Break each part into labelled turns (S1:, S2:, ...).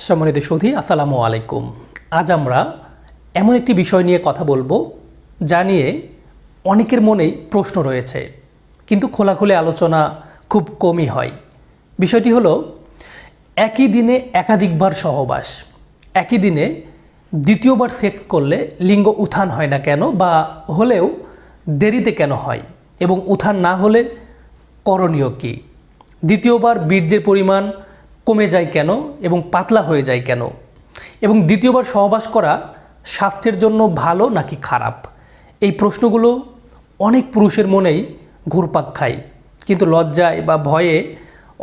S1: সম্মানিত সুধী, আসসালামু আলাইকুম। আজ আমরা এমন একটি বিষয় নিয়ে কথা বলবো যা নিয়ে অনেকের মনেই প্রশ্ন রয়েছে, কিন্তু খোলাখুলি আলোচনা খুব কমই হয়। বিষয়টি হলো একই দিনে একাধিকবার সহবাস, একই দিনে দ্বিতীয়বার সেক্স করলে লিঙ্গ উত্থান হয় না কেন, বা হলেও দেরিতে কেন হয়, এবং উত্থান না হলে করণীয় কী? দ্বিতীয়বার বীর্যের পরিমাণ কমে যায় কেন এবং পাতলা হয়ে যায় কেন, এবং দ্বিতীয়বার সহবাস করা স্বাস্থ্যের জন্য ভালো নাকি খারাপ? এই প্রশ্নগুলো অনেক পুরুষের মনেই ঘুরপাক খায়, কিন্তু লজ্জায় বা ভয়ে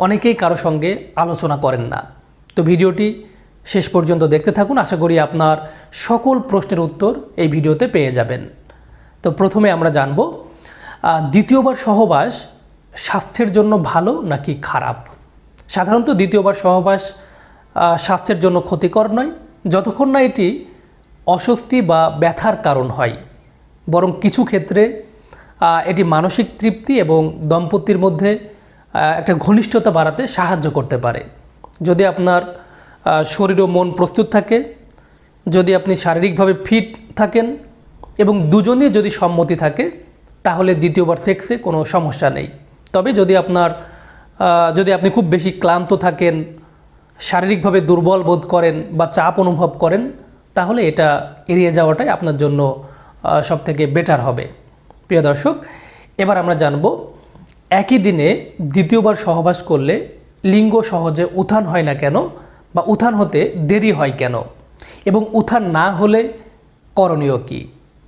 S1: অনেকেই কারো সঙ্গে আলোচনা করেন না। তো ভিডিওটি শেষ পর্যন্ত দেখতে থাকুন, আশা করি আপনার সকল প্রশ্নের উত্তর এই ভিডিওতে পেয়ে যাবেন। তো প্রথমে আমরা জানব দ্বিতীয়বার সহবাস স্বাস্থ্যের জন্য ভালো নাকি খারাপ। সাধারণত দ্বিতীয়বার সহবাস স্বাস্থ্যের জন্য ক্ষতিকর নয়, যতক্ষণ না এটি অস্বস্তি বা ব্যথার কারণ হয়। বরং কিছু ক্ষেত্রে এটি মানসিক তৃপ্তি এবং দম্পতির মধ্যে একটা ঘনিষ্ঠতা বাড়াতে সাহায্য করতে পারে। যদি আপনার শরীর ও মন প্রস্তুত থাকে, যদি আপনি শারীরিকভাবে ফিট থাকেন এবং দুজনেই যদি সম্মতি থাকে, তাহলে দ্বিতীয়বার সেক্সে কোনো সমস্যা নেই। তবে যদি আপনি খুব বেশি ক্লান্ত থাকেন, শারীরিকভাবে দুর্বল বোধ করেন বা চাপ অনুভব করেন, তাহলে এটা এড়িয়ে যাওয়াটাই আপনার জন্য সবথেকে বেটার হবে। প্রিয় দর্শক, এবার আমরা জানব একই দিনে দ্বিতীয়বার সহবাস করলে লিঙ্গ সহজে উত্থান হয় না কেন, বা উত্থান হতে দেরি হয় কেন, এবং উত্থান না হলে করণীয় কী।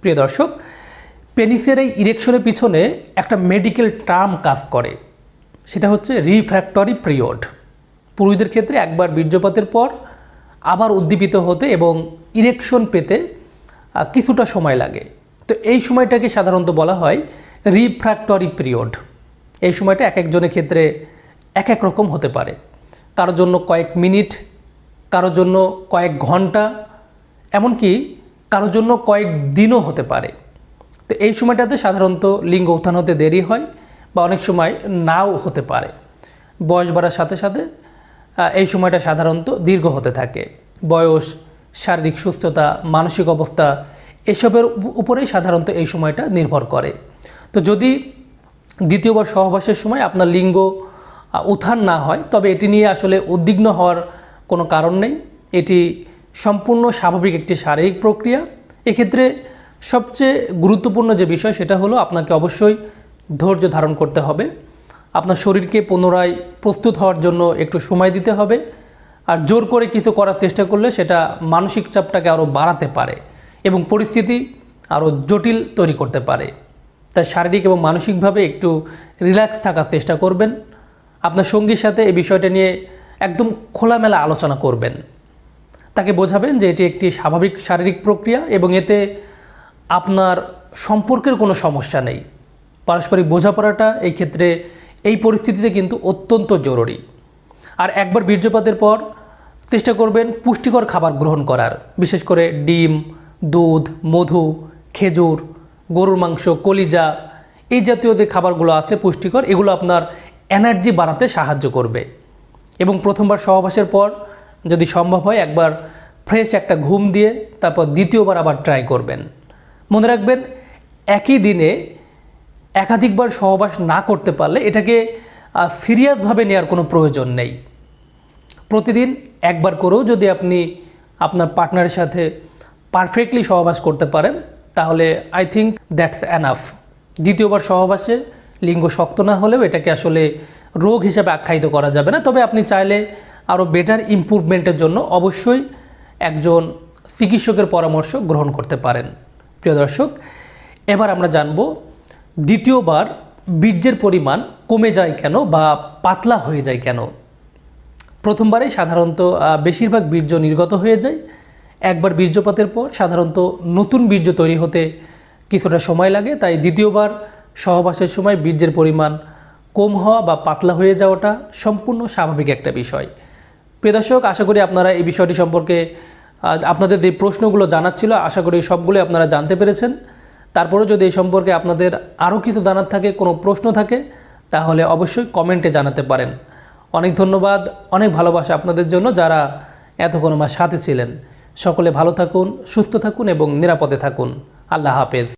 S1: প্রিয় দর্শক, পেনিসের এই ইরেকশনের পিছনে একটা মেডিকেল টার্ম কাজ করে, সেটা হচ্ছে রিফ্র্যাক্টরি পিরিয়ড। পুরুষদের ক্ষেত্রে একবার বীর্যপাতের পর আবার উদ্দীপিত হতে এবং ইরেকশন পেতে কিছুটা সময় লাগে। তো এই সময়টাকে সাধারণত বলা হয় রিফ্র্যাক্টরি পিরিয়ড। এই সময়টা এক একজনের ক্ষেত্রে এক এক রকম হতে পারে। কারোর জন্য কয়েক মিনিট, কারোর জন্য কয়েক ঘন্টা, এমনকি কারোর জন্য কয়েক দিনও হতে পারে। তো এই সময়টাতে সাধারণত লিঙ্গ উত্থান হতে দেরি হয়, বা অনেক সময় নাও হতে পারে। বয়স বাড়ার সাথে সাথে এই সময়টা সাধারণত দীর্ঘ হতে থাকে। বয়স, শারীরিক সুস্থতা, মানসিক অবস্থা এসবের উপরেই সাধারণত এই সময়টা নির্ভর করে। তো যদি দ্বিতীয়বার সহবাসের সময় আপনার লিঙ্গ উত্থান না হয়, তবে এটি নিয়ে আসলে উদ্বিগ্ন হওয়ার কোনো কারণ নেই। এটি সম্পূর্ণ স্বাভাবিক একটি শারীরিক প্রক্রিয়া। এক্ষেত্রে সবচেয়ে গুরুত্বপূর্ণ যে বিষয়, সেটা হলো আপনাকে অবশ্যই ধৈর্য ধারণ করতে হবে। আপনার শরীরকে পুনরায় প্রস্তুত হওয়ার জন্য একটু সময় দিতে হবে। আর জোর করে কিছু করার চেষ্টা করলে সেটা মানসিক চাপটাকে আরও বাড়াতে পারে এবং পরিস্থিতি আরও জটিল তৈরি করতে পারে। তাই শারীরিক এবং মানসিকভাবে একটু রিল্যাক্স থাকার চেষ্টা করবেন। আপনার সঙ্গীর সাথে এই বিষয়টা নিয়ে একদম খোলামেলা আলোচনা করবেন। তাকে বোঝাবেন যে এটি একটি স্বাভাবিক শারীরিক প্রক্রিয়া এবং এতে আপনার সম্পর্কের কোনো সমস্যা নেই। পারস্পরিক বোঝাপড়াটা এই ক্ষেত্রে এই পরিস্থিতিতে কিন্তু অত্যন্ত জরুরি। আর একবার বীর্যপাতের পর চেষ্টা করবেন পুষ্টিকর খাবার গ্রহণ করার, বিশেষ করে ডিম, দুধ, মধু, খেজুর, গরুর মাংস, কলিজা, এই জাতীয় যে খাবারগুলো আছে পুষ্টিকর, এগুলো আপনার এনার্জি বাড়াতে সাহায্য করবে। এবং প্রথমবার সহবাসের পর যদি সম্ভব হয় একবার ফ্রেশ একটা ঘুম দিয়ে তারপর দ্বিতীয়বার আবার ট্রাই করবেন। মনে রাখবেন, একই দিনে একাধিকবার সহবাস না করতে পারলে এটাকে সিরিয়াসভাবে নেওয়ার কোনো প্রয়োজন নেই। প্রতিদিন একবার করেও যদি আপনি আপনার পার্টনারের সাথে পারফেক্টলি সহবাস করতে পারেন, তাহলে আই থিঙ্ক দ্যাটস এনাফ। দ্বিতীয়বার সহবাসে লিঙ্গ শক্ত না হলেও এটাকে আসলে রোগ হিসেবে আখ্যায়িত করা যাবে না। তবে আপনি চাইলে আরও বেটার ইমপ্রুভমেন্টের জন্য অবশ্যই একজন চিকিৎসকের পরামর্শ গ্রহণ করতে পারেন। প্রিয় দর্শক, এবার আমরা জানব দ্বিতীয়বার বীর্যের পরিমাণ কমে যায় কেন বা পাতলা হয়ে যায় কেন। প্রথমবারেই সাধারণত বেশিরভাগ বীর্য নির্গত হয়ে যায়। একবার বীর্যপাতের পর সাধারণত নতুন বীর্য তৈরি হতে কিছুটা সময় লাগে। তাই দ্বিতীয়বার সহবাসের সময় বীর্যের পরিমাণ কম হওয়া বা পাতলা হয়ে যাওয়াটা সম্পূর্ণ স্বাভাবিক একটা বিষয়। প্রিয় দর্শক, আশা করি আপনারা এই বিষয়টি সম্পর্কে আপনাদের যে প্রশ্নগুলো জানার ছিল, আশা করি সবগুলো আপনারা জানতে পেরেছেন। তারপরেও যদি এই সম্পর্কে আপনাদের আরও কিছু জানার থাকে, কোনো প্রশ্ন থাকে, তাহলে অবশ্যই কমেন্টে জানাতে পারেন। অনেক ধন্যবাদ, অনেক ভালোবাসা আপনাদের জন্য যারা এতক্ষণ আমার সাথে ছিলেন। সকলে ভালো থাকুন, সুস্থ থাকুন এবং নিরাপদে থাকুন। আল্লাহ হাফেজ।